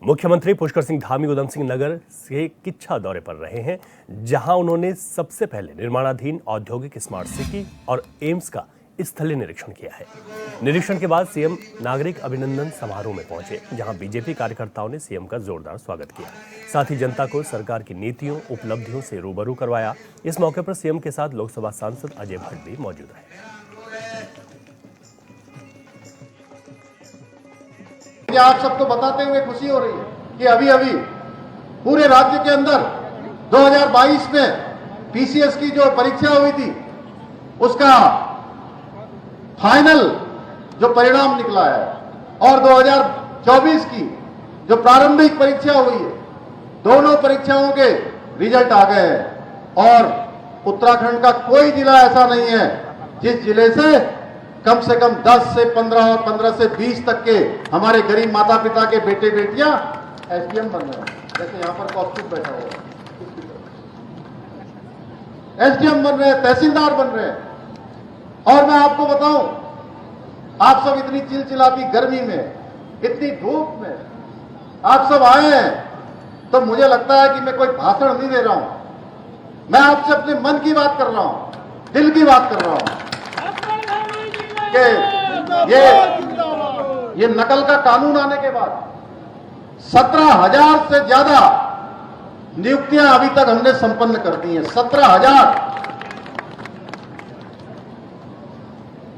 मुख्यमंत्री पुष्कर सिंह धामी उधम सिंह नगर से किच्छा दौरे पर रहे हैं, जहां उन्होंने सबसे पहले निर्माणाधीन औद्योगिक स्मार्ट सिटी और एम्स का स्थलीय निरीक्षण किया है। निरीक्षण के बाद सीएम नागरिक अभिनंदन समारोह में पहुंचे, जहां बीजेपी कार्यकर्ताओं ने सीएम का जोरदार स्वागत किया। साथ ही जनता को सरकार की नीतियों उपलब्धियों से रूबरू करवाया। इस मौके पर सीएम के साथ लोकसभा सांसद अजय भट्ट भी मौजूद रहे। आप सबको बताते हुए खुशी हो रही है कि अभी अभी पूरे राज्य के अंदर 2022 में पीसीएस की जो परीक्षा हुई थी उसका फाइनल जो परिणाम निकला है और 2024 की जो प्रारंभिक परीक्षा हुई है, दोनों परीक्षाओं के रिजल्ट आ गए हैं और उत्तराखंड का कोई जिला ऐसा नहीं है जिस जिले से कम 10 से 15 और 15 से 20 तक के हमारे गरीब माता पिता के बेटे बेटियां एसडीएम बन रहे हैं। जैसे यहां पर कॉस्ट्यूम बैठा हुआ है, एसडीएम बन रहे हैं, तहसीलदार बन रहे हैं। और मैं आपको बताऊं, आप सब इतनी चिलचिलाती गर्मी में, इतनी धूप में आप सब आए हैं, तो मुझे लगता है कि मैं कोई भाषण नहीं दे रहा हूं, मैं आपसे अपने मन की बात कर रहा हूं, दिल की बात कर रहा हूं कि ये नकल का कानून आने के बाद 17,000 से ज्यादा नियुक्तियां अभी तक हमने संपन्न कर दी हैं। 17,000।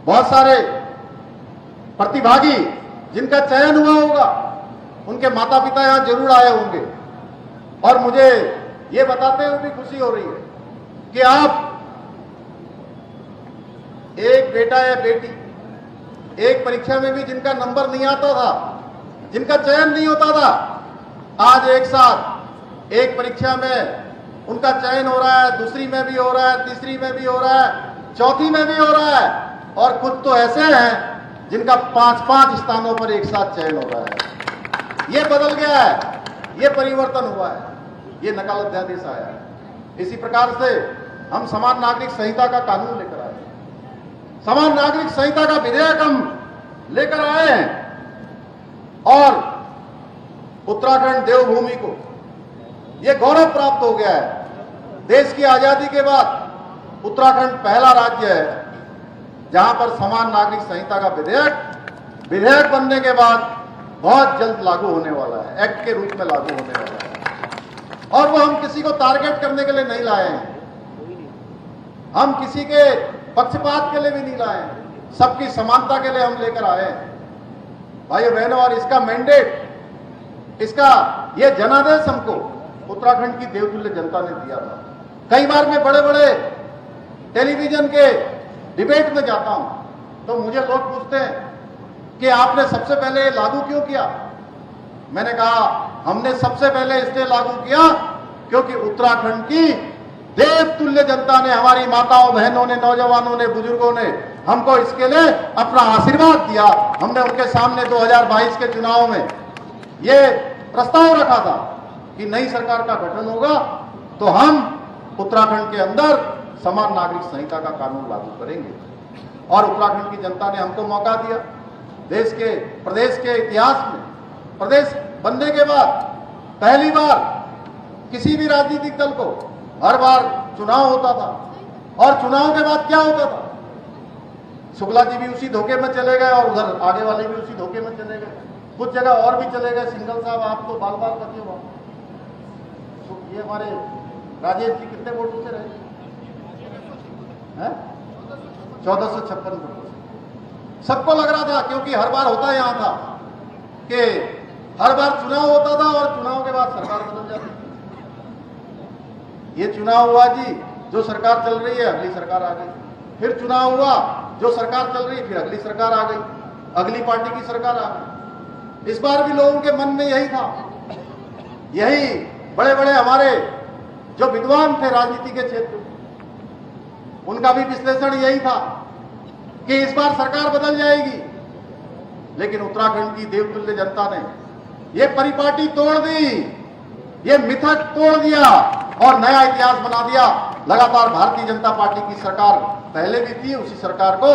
बहुत सारे प्रतिभागी जिनका चयन हुआ होगा, उनके माता पिता यहां जरूर आए होंगे और मुझे ये बताते हुए भी खुशी हो रही है कि आप एक बेटा या बेटी, एक परीक्षा में भी जिनका नंबर नहीं आता था, जिनका चयन नहीं होता था, आज एक साथ एक परीक्षा में उनका चयन हो रहा है, दूसरी में भी हो रहा है, तीसरी में भी हो रहा है, चौथी में भी हो रहा है और कुछ तो ऐसे हैं जिनका 5-5 स्थानों पर एक साथ चयन हो रहा है। ये बदल गया है, ये परिवर्तन हुआ है, ये नकल अध्यादेश आया है। इसी प्रकार से हम समान नागरिक संहिता का कानून लेकर आए, समान नागरिक संहिता का विधेयक हम लेकर आए हैं और उत्तराखंड देवभूमि को यह गौरव प्राप्त हो गया है। देश की आजादी के बाद उत्तराखंड पहला राज्य है जहां पर समान नागरिक संहिता का विधेयक बनने के बाद बहुत जल्द लागू होने वाला है, एक्ट के रूप में लागू होने वाला है। और वो हम किसी को टारगेट करने के लिए नहीं लाए हैं, हम किसी के पक्षपात के लिए भी नहीं लाए हैं, सबकी समानता के लिए हम लेकर आए हैं भाइयों बहनों। और इसका मैंडेट, इसका यह जनादेश हमको उत्तराखंड की देवतुल्य जनता ने दिया था। कई बार मैं बड़े बड़े टेलीविजन के डिबेट में जाता हूं तो मुझे लोग पूछते हैं कि आपने सबसे पहले लागू क्यों किया। मैंने कहा हमने सबसे पहले इसलिए लागू किया क्योंकि उत्तराखंड की देवतुल्य जनता ने, हमारी माताओं बहनों ने, नौजवानों ने, बुजुर्गों ने हमको इसके लिए अपना आशीर्वाद दिया। हमने उनके सामने 2022 के चुनाव में ये प्रस्ताव रखा था कि नई सरकार का गठन होगा तो हम उत्तराखंड के अंदर समान नागरिक संहिता का कानून लागू करेंगे। और उत्तराखंड की जनता ने हमको मौका दिया। प्रदेश के इतिहास में, प्रदेश बनने के बाद पहली बार किसी भी राजनीतिक दल को हर बार चुनाव होता था और चुनाव के बाद क्या होता था, शुक्ला जी भी उसी धोखे में चले गए और उधर आगे वाले भी उसी धोखे में चले गए, कुछ जगह और भी चले गए। सिंघल साहब आप तो बाल बाल करते हो, ये हमारे राजेश जी कितने वोटों से रहे हैं? 1456 वोटों से। सबको लग रहा था, क्योंकि हर बार होता यहाँ था कि हर बार चुनाव होता था और चुनाव के बाद सरकार बदल जाती थी। ये चुनाव हुआ जी, जो सरकार चल रही है अगली सरकार आ गई, फिर चुनाव हुआ, जो सरकार चल रही है फिर अगली सरकार आ गई, अगली पार्टी की सरकार आ गई। इस बार भी लोगों के मन में यही था, यही बड़े बड़े हमारे जो विद्वान थे राजनीति के क्षेत्र, उनका भी विश्लेषण यही था कि इस बार सरकार बदल जाएगी। लेकिन उत्तराखंड की देवतुल्य जनता ने ये परिपाटी तोड़ दी, ये मिथक तोड़ दिया और नया इतिहास बना दिया। लगातार भारतीय जनता पार्टी की सरकार पहले भी थी, उसी सरकार को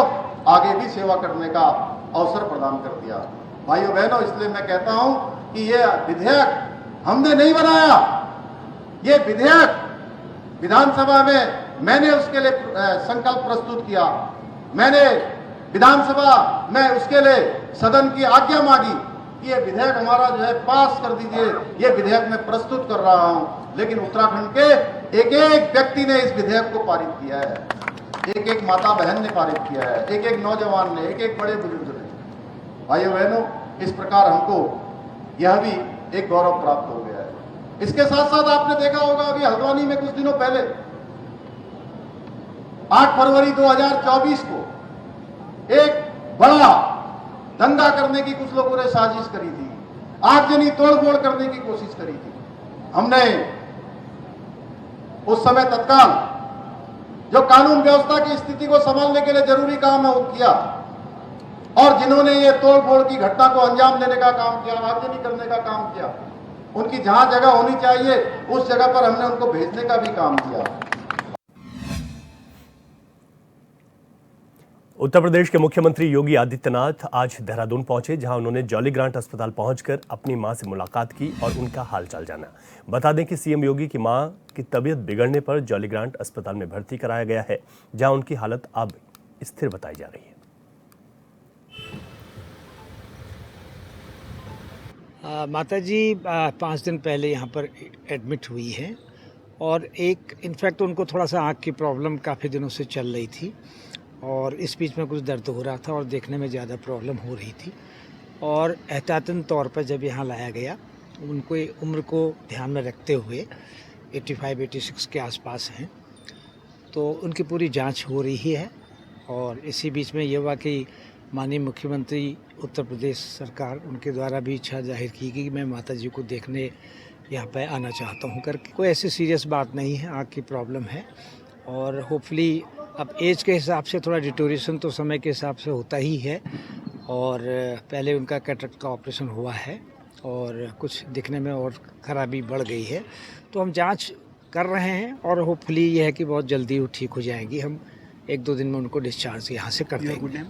आगे भी सेवा करने का अवसर प्रदान कर दिया। भाइयों बहनों, इसलिए मैं कहता हूं कि ये विधेयक हमने नहीं बनाया, ये विधेयक विधानसभा में मैंने उसके लिए संकल्प प्रस्तुत किया, मैंने विधानसभा में उसके लिए सदन की आज्ञा मांगी कि ये विधेयक हमारा जो है पास कर दीजिए, ये विधेयक मैं प्रस्तुत कर रहा हूं। लेकिन उत्तराखंड के एक एक व्यक्ति ने इस विधेयक को पारित किया है, एक एक माता बहन ने पारित किया है, एक एक नौजवान ने, एक एक बड़े बुजुर्ग ने। भाइयों बहनों, इस प्रकार हमको यह भी एक गौरव प्राप्त हो गया है। इसके साथ साथ आपने देखा होगा अभी हल्द्वानी में कुछ दिनों पहले 8 फरवरी 2024 को एक बड़ा दंगा करने की कुछ लोगों ने साजिश करी थी, आगजनी तोड़फोड़ करने की कोशिश करी थी। हमने उस समय तत्काल जो कानून व्यवस्था की स्थिति को संभालने के लिए जरूरी काम है वो किया, और जिन्होंने ये तोड़फोड़ की घटना को अंजाम देने का काम किया, आगजनी करने का काम किया, उनकी जहां जगह होनी चाहिए उस जगह पर हमने उनको भेजने का भी काम किया। उत्तर प्रदेश के मुख्यमंत्री योगी आदित्यनाथ आज देहरादून पहुंचे, जहां उन्होंने जॉली ग्रांट अस्पताल पहुंचकर अपनी मां से मुलाकात की और उनका हालचाल जाना। बता दें कि सीएम योगी की मां की तबीयत बिगड़ने पर जॉली ग्रांट अस्पताल में भर्ती कराया गया है, जहां उनकी हालत अब स्थिर बताई जा रही है। माताजी 5 दिन पहले यहाँ पर एडमिट हुई है, और एक इनफैक्ट उनको थोड़ा सा आँख की प्रॉब्लम काफ़ी दिनों से चल रही थी, और इस बीच में कुछ दर्द हो रहा था और देखने में ज़्यादा प्रॉब्लम हो रही थी। और एहतियातन तौर पर जब यहाँ लाया गया, उनको उम्र को ध्यान में रखते हुए 85-86 के आसपास हैं, तो उनकी पूरी जांच हो रही है। और इसी बीच में ये हुआ कि माननीय मुख्यमंत्री उत्तर प्रदेश सरकार, उनके द्वारा भी इच्छा जाहिर की कि मैं माता जी को देखने यहाँ पे आना चाहता हूँ करके। कोई ऐसी सीरियस बात नहीं है, आँख की प्रॉब्लम है, और होपफुली अब एज के हिसाब से थोड़ा डिटोरेशन तो समय के हिसाब से होता ही है, और पहले उनका कैटरेक्ट का ऑपरेशन हुआ है और कुछ दिखने में और ख़राबी बढ़ गई है, तो हम जांच कर रहे हैं, और होपफुली ये है कि बहुत जल्दी वो ठीक हो जाएंगी। हम 1-2 दिन में उनको डिस्चार्ज यहाँ से कर देंगे।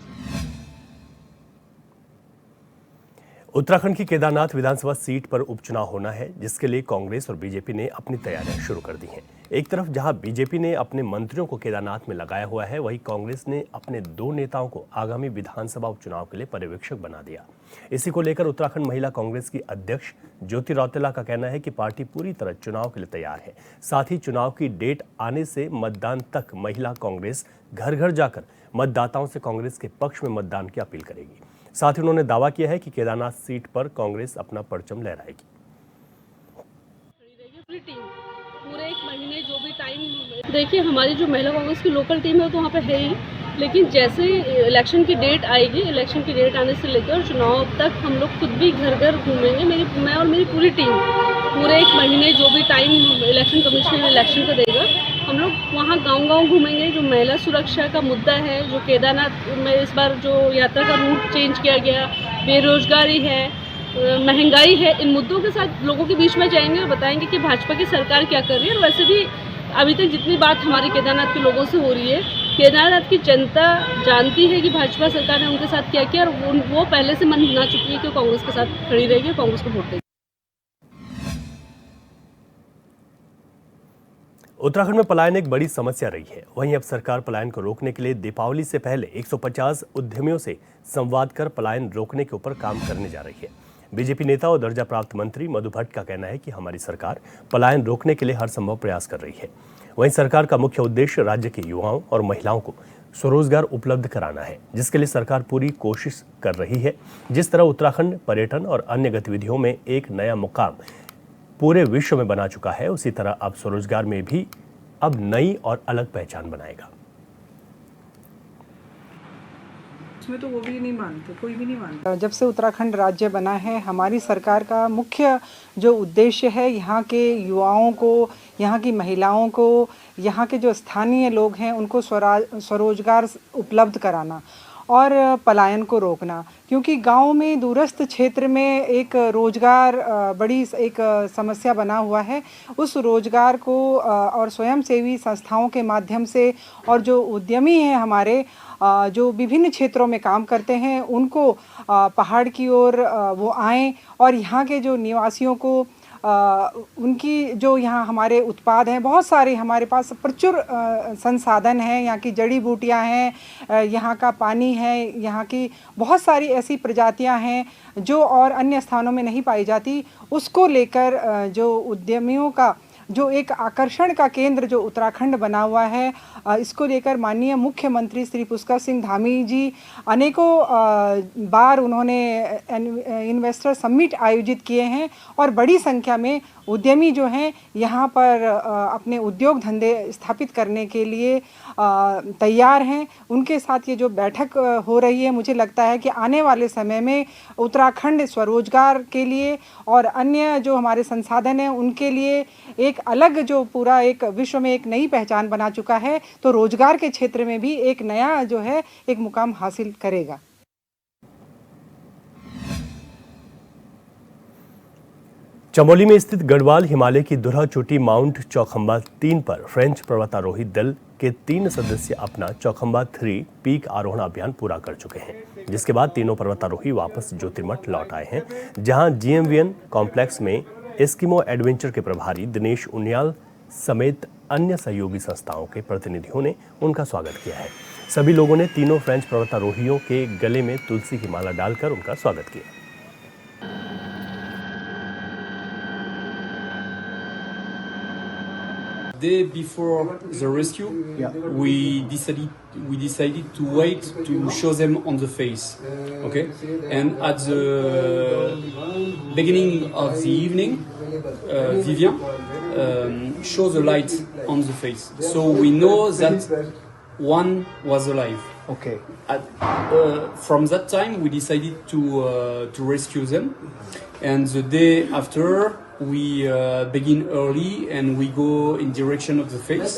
उत्तराखंड की केदारनाथ विधानसभा सीट पर उपचुनाव होना है, जिसके लिए कांग्रेस और बीजेपी ने अपनी तैयारियां शुरू कर दी हैं। एक तरफ जहां बीजेपी ने अपने मंत्रियों को केदारनाथ में लगाया हुआ है, वहीं कांग्रेस ने अपने 2 नेताओं को आगामी विधानसभा उपचुनाव के लिए पर्यवेक्षक बना दिया। इसी को लेकर उत्तराखंड महिला कांग्रेस की अध्यक्ष ज्योति रौतेला का कहना है कि पार्टी पूरी तरह चुनाव के लिए तैयार है। साथ ही चुनाव की डेट आने से मतदान तक महिला कांग्रेस घर घर जाकर मतदाताओं से कांग्रेस के पक्ष में मतदान की अपील करेगी। साथ ही उन्होंने दावा किया है कि केदारनाथ सीट पर कांग्रेस अपना परचम लहराएगी। पूरी टीम पूरे 1 महीने जो भी टाइम, देखिए हमारी जो महिला कांग्रेस की लोकल टीम है तो वहाँ पे है ही, लेकिन जैसे इलेक्शन की डेट आएगी, इलेक्शन की डेट आने से लेकर चुनाव तक हम लोग खुद भी घर घर घूमेंगे। मैं और मेरी पूरी टीम पूरे 1 महीने जो भी टाइम इलेक्शन कमीशन इलेक्शन का देगा, हम लोग वहाँ गांव-गांव घूमेंगे। जो महिला सुरक्षा का मुद्दा है, जो केदारनाथ में इस बार जो यात्रा का रूट चेंज किया गया, बेरोजगारी है, महंगाई है, इन मुद्दों के साथ लोगों के बीच में जाएंगे और बताएंगे कि भाजपा की सरकार क्या कर रही है। और वैसे भी अभी तक जितनी बात हमारे केदारनाथ के लोगों से हो रही है, केदारनाथ की जनता जानती है कि भाजपा सरकार ने उनके साथ क्या किया, और वो पहले से मन बना चुकी है कि कांग्रेस के साथ खड़ी रहेगी, कांग्रेस को वोट देगी। उत्तराखंड में पलायन एक बड़ी समस्या रही है। वहीं अब सरकार पलायन को रोकने के लिए दीपावली से पहले 150 उद्यमियों से संवाद कर पलायन रोकने के ऊपर काम करने जा रही है। बीजेपी नेता और दर्जा प्राप्त मंत्री मधु भट्ट का कहना है कि हमारी सरकार पलायन रोकने के लिए हर संभव प्रयास कर रही है। वहीं सरकार का मुख्य उद्देश्य राज्य के युवाओं और महिलाओं को स्वरोजगार उपलब्ध कराना है, जिसके लिए सरकार पूरी कोशिश कर रही है। जिस तरह उत्तराखंड पर्यटन और अन्य गतिविधियों में एक नया मुकाम पूरे विश्व में बना चुका है, उसी तरह अब स्वरोजगार में भी अब नई और अलग पहचान बनाएगा। उसमें तो वो भी नहीं मानते, कोई भी नहीं मानता। जब से उत्तराखंड राज्य बना है, हमारी सरकार का मुख्य जो उद्देश्य है यहाँ के युवाओं को, यहाँ की महिलाओं को, यहाँ के जो स्थानीय लोग हैं उनको स्वरोजगार उपलब्ध कराना। और पलायन को रोकना, क्योंकि गांव में दूरस्थ क्षेत्र में एक रोजगार बड़ी एक समस्या बना हुआ है। उस रोजगार को और स्वयंसेवी संस्थाओं के माध्यम से और जो उद्यमी हैं हमारे जो विभिन्न क्षेत्रों में काम करते हैं उनको पहाड़ की ओर वो आएँ और यहाँ के जो निवासियों को उनकी जो यहाँ हमारे उत्पाद हैं, बहुत सारे हमारे पास प्रचुर संसाधन हैं, यहाँ की जड़ी बूटियाँ हैं, यहाँ का पानी है, यहाँ की बहुत सारी ऐसी प्रजातियाँ हैं जो और अन्य स्थानों में नहीं पाई जाती। उसको लेकर जो उद्यमियों का जो एक आकर्षण का केंद्र जो उत्तराखंड बना हुआ है, इसको लेकर माननीय मुख्यमंत्री श्री पुष्कर सिंह धामी जी अनेकों बार उन्होंने इन्वेस्टर समिट आयोजित किए हैं और बड़ी संख्या में उद्यमी जो हैं यहाँ पर अपने उद्योग धंधे स्थापित करने के लिए तैयार हैं। उनके साथ ये जो बैठक हो रही है, मुझे लगता है कि आने वाले समय में उत्तराखंड स्वरोजगार के लिए और अन्य जो हमारे संसाधन हैं उनके लिए एक अलग जो पूरा एक विश्व में एक नई पहचान बना चुका है, तो रोजगार के क्षेत्र में भी एक नया जो है एक मुकाम हासिल करेगा। चमोली में स्थित गढ़वाल हिमालय की दुल्हा चोटी माउंट चौखंबा 3 पर फ्रेंच पर्वतारोही दल के 3 सदस्य अपना चौखंबा 3 पीक आरोहण अभियान पूरा कर चुके हैं, जिसके बाद तीनों पर्वतारोही वापस ज्योतिर्मठ लौट आए हैं, जहां GMVN कॉम्प्लेक्स में एस्किमो एडवेंचर के प्रभारी दिनेश उनियाल समेत अन्य सहयोगी संस्थाओं के प्रतिनिधियों ने उनका स्वागत किया है। सभी लोगों ने तीनों फ्रेंच पर्वतारोहियों के गले में तुलसी की माला डालकर उनका स्वागत किया। Day before the rescue, we decided to wait to show them on the face, okay? And at the beginning of the evening, Vivian shows the light on the face, so we know that one was alive. Okay. From that time, we decided to rescue them, and the day after, we begin early and we go in direction of the face.